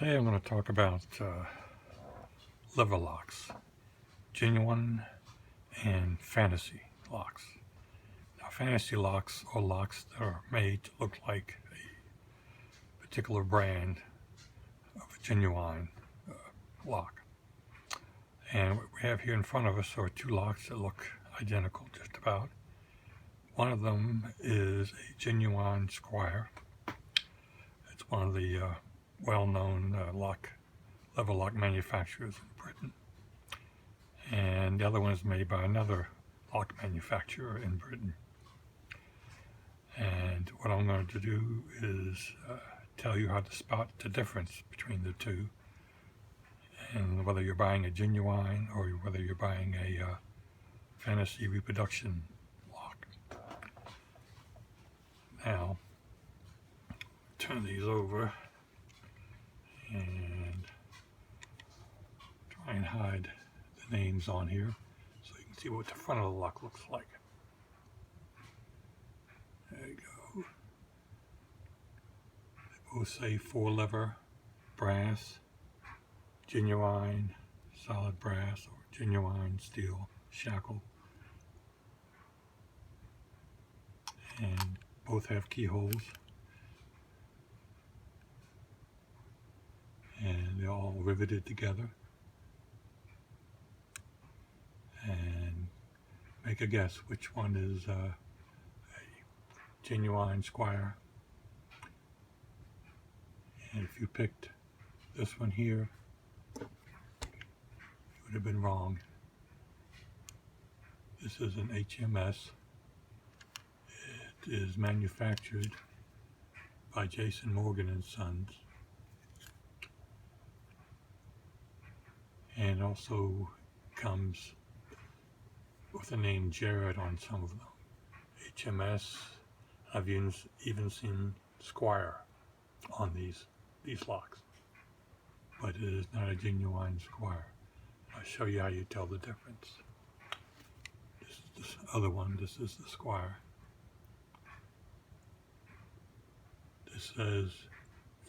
Today I'm going to talk about lever locks, genuine and fantasy locks. Now, fantasy locks are locks that are made to look like a particular brand of a genuine lock. And what we have here in front of us are two locks that look identical just about. One of them is a genuine Squire. It's one of the well-known lever lock manufacturers in Britain. And the other one is made by another lock manufacturer in Britain. And what I'm going to do is tell you how to spot the difference between the two, and whether you're buying a genuine or whether you're buying a fantasy reproduction lock. Now, turn these over and try and hide the names on here so you can see what the front of the lock looks like. There you go. They both say 4-lever brass, genuine solid brass, or genuine steel shackle. And both have keyholes. And they're all riveted together. And make a guess which one is a genuine Squire. And if you picked this one here, you would have been wrong. This is an HMS. It is manufactured by Jason Morgan and Sons, and also comes with the name Jared on some of them. HMS, I've even seen Squire on these locks, but it is not a genuine Squire. I'll show you how you tell the difference. This is this other one. This is the Squire. This says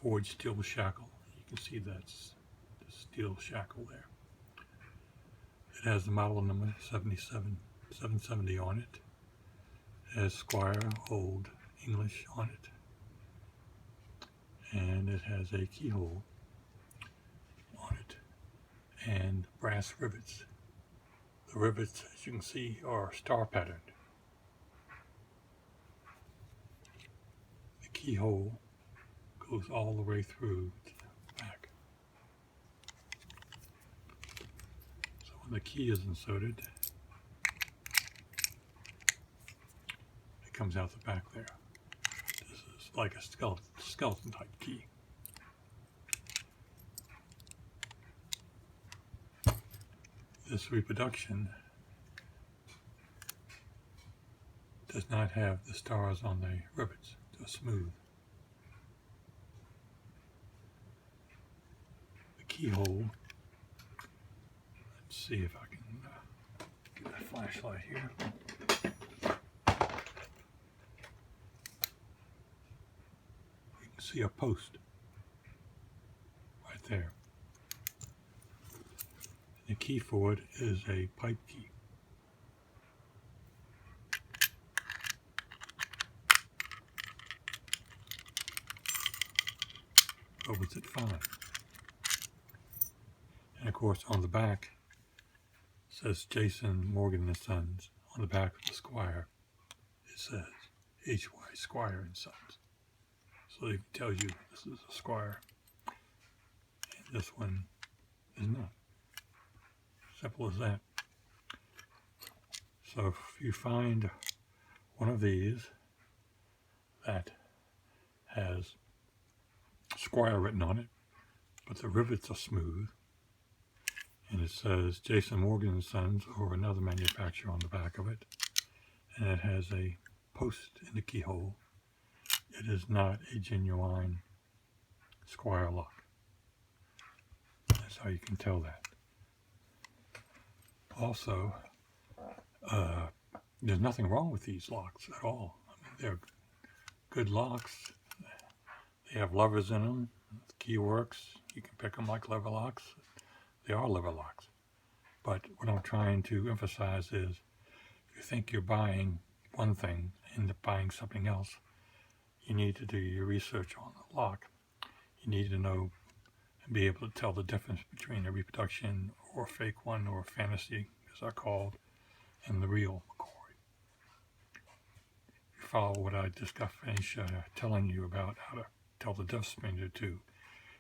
forged steel shackle. You can see that's the steel shackle there. It has the model number 770 on it. It has Squire Old English on it. And it has a keyhole on it and brass rivets. The rivets, as you can see, are star patterned. The keyhole goes all the way through to the back. So when the key is inserted, it comes out the back there. This is like a skeleton type key. This reproduction does not have the stars on the rivets. They're smooth. The keyhole, let's see if I can get a flashlight here. You can see a post right there. The key for it is a pipe key. Opens it fine. And of course on the back says Jason Morgan and Sons. On the back of the Squire it says H.Y. Squire and Sons. So it tells you this is a Squire and this one is not. Simple as that. So if you find one of these that has Squire written on it, but the rivets are smooth, and it says Jason Morgan and Sons or another manufacturer on the back of it, and it has a post in the keyhole, it is not a genuine Squire lock. That's how you can tell that. Also, there's nothing wrong with these locks at all. I mean, they're good locks. They have levers in them. The key works. You can pick them like lever locks. They are lever locks. But what I'm trying to emphasize is, if you think you're buying one thing and end up buying something else, you need to do your research on the lock. You need to know and be able to tell the difference between a reproduction or a fake one, or a fantasy, as they're called, and the real McCoy. If you follow what I just got finished telling you about how to tell the difference between the two,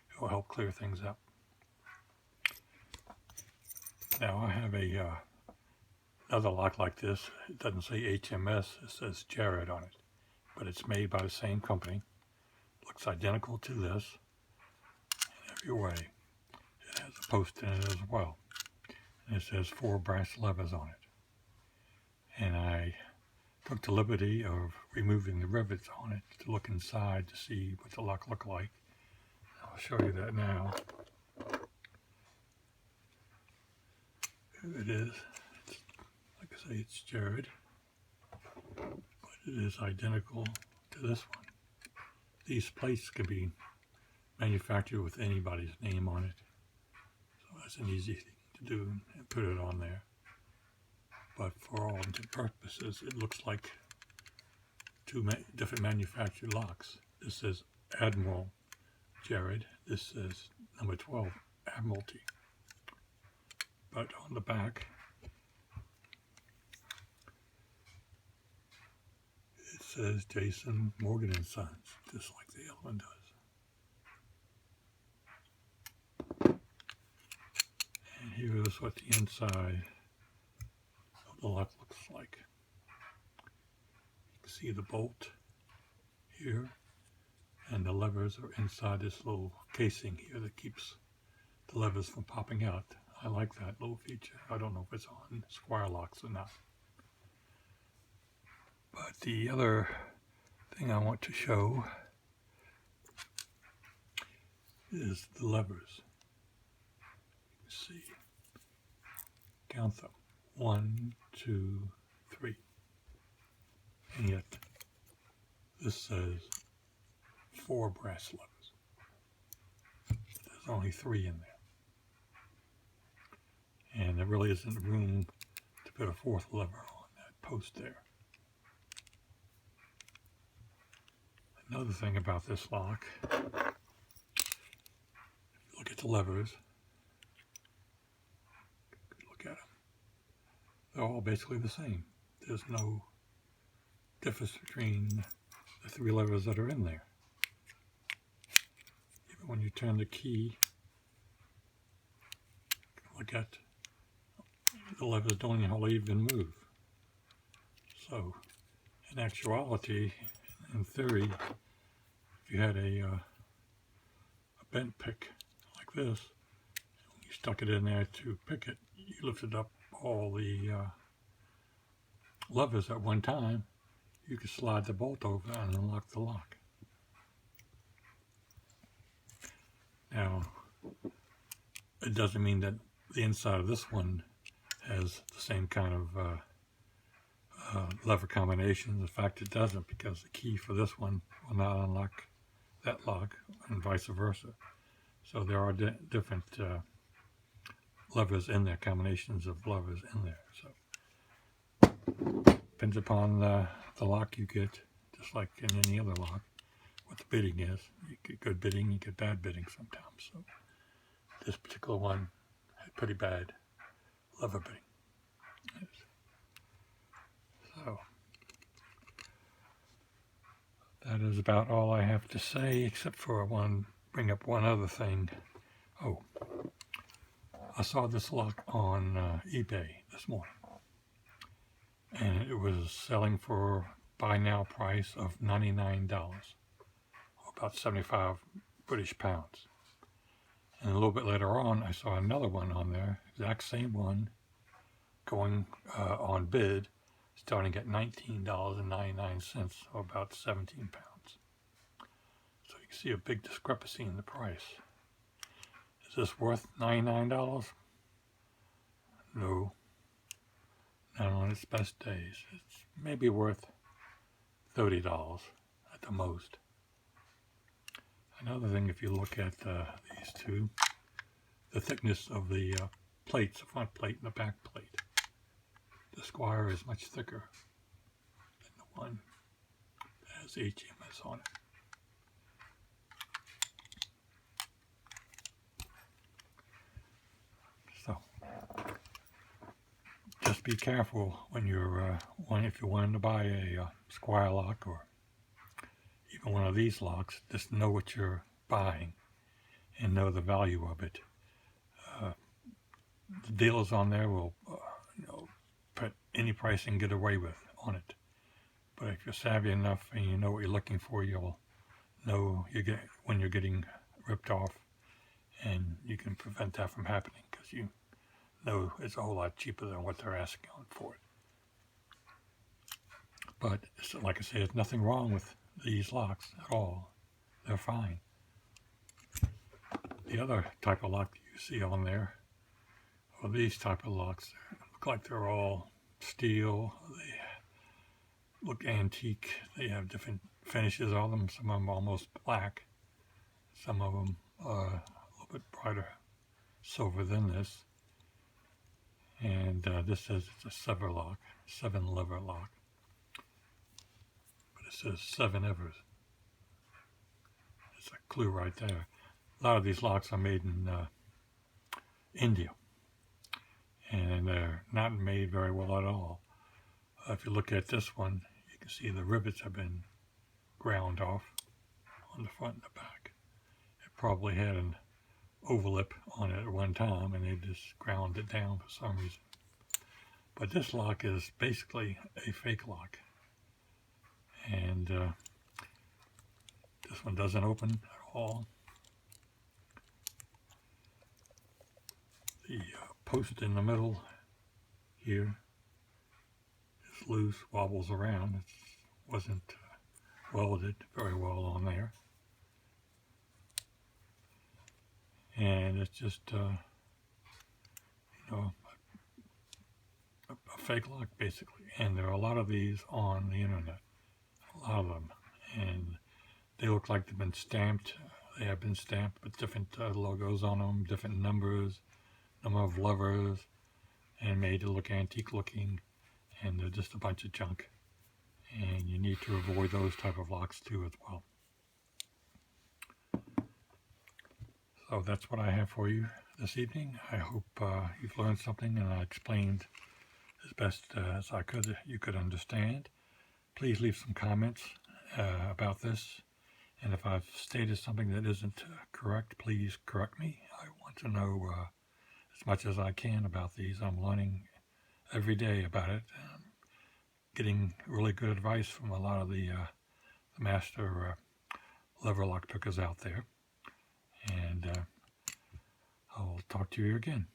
it will help clear things up. Now I have another lock like this. It doesn't say HMS, it says Jared on it, but it's made by the same company. It looks identical to this in every way. It has a post in it as well, and it says 4 brass levers on it. And I took the liberty of removing the rivets on it to look inside to see what the lock looked like. I'll show you that now. Here it is. Like I say, it's Jared, but it is identical to this one. These plates can be manufactured with anybody's name on it, so that's an easy thing to do and put it on there. But for all intents and purposes, it looks like 2 different manufactured locks. This says Admiral Jared. This says number 12, Admiralty. But on the back, it says Jason Morgan and Sons, just like the other one does. And here is what the inside of the lock looks like. You can see the bolt here, and the levers are inside this little casing here that keeps the levers from popping out. I like that little feature. I don't know if it's on Squire locks or not. But the other thing I want to show is the levers. Let's see. Count them. 1, 2, 3. And yet this says 4 brass levers. There's only 3 in there. And there really isn't room to put a 4th lever on that post there. Another thing about this lock, if you look at the levers, look at them, they're all basically the same. There's no difference between the 3 levers that are in there. Even when you turn the key, look at the levers don't hardly even move. So, in actuality, in theory, if you had a bent pick like this, when you stuck it in there to pick it, you lifted up all the levers at one time, you could slide the bolt over and unlock the lock. Now, it doesn't mean that the inside of this one has the same kind of lever combinations. In fact, it doesn't, because the key for this one will not unlock that lock, and vice versa. So there are different levers in there, combinations of levers in there. So depends upon the lock you get, just like in any other lock, what the bidding is. You get good bidding, you get bad bidding sometimes. So this particular one had pretty bad lever bidding. So that is about all I have to say, except for I want to bring up one other thing. Oh, I saw this lock on eBay this morning, and it was selling for buy now price of $99, or about 75 British pounds. And a little bit later on, I saw another one on there, exact same one, going on bid, starting at $19.99, or about 17 pounds. So you can see a big discrepancy in the price. Is this worth $99? No. Not on its best days. It's maybe worth $30 at the most. Another thing, if you look at the these two, the thickness of the plates, the front plate and the back plate. The Squire is much thicker than the one that has HMS on it. So just be careful when you're if you're wanting to buy a Squire lock or even one of these locks. Just know what you're buying and know the value of it. The dealers on there will put any price and get away with on it. But if you're savvy enough and you know what you're looking for, you'll know when you're getting ripped off, and you can prevent that from happening because you know it's a whole lot cheaper than what they're asking for it. But like I say, there's nothing wrong with these locks at all. They're fine. The other type of lock that you see on there, or these type of locks, look like they're all steel. They look antique. They have different finishes on them. Some of them almost black. Some of them are a little bit brighter silver than this. And this says it's a 7-lever lock. But it says 7 evers. It's a clue right there. A lot of these locks are made in India. And they're not made very well at all. If you look at this one, you can see the rivets have been ground off on the front and the back. It probably had an overlip on it at one time, and they just ground it down for some reason. But this lock is basically a fake lock. And this one doesn't open at all. The post in the middle here is loose, wobbles around. It wasn't welded very well on there. And it's just, a fake lock basically. And there are a lot of these on the internet, a lot of them. And they look like they've been stamped. They have been stamped with different logos on them, different numbers, number of levers, and made to look antique looking, and they're just a bunch of junk. And you need to avoid those type of locks too as well. So that's what I have for you this evening. I hope you've learned something and I explained as best as I could, you could understand. Please leave some comments about this. And if I've stated something that isn't correct, please correct me. I want to know as much as I can about these. I'm learning every day about it. I'm getting really good advice from a lot of the master lever lock pickers out there. And I'll talk to you again.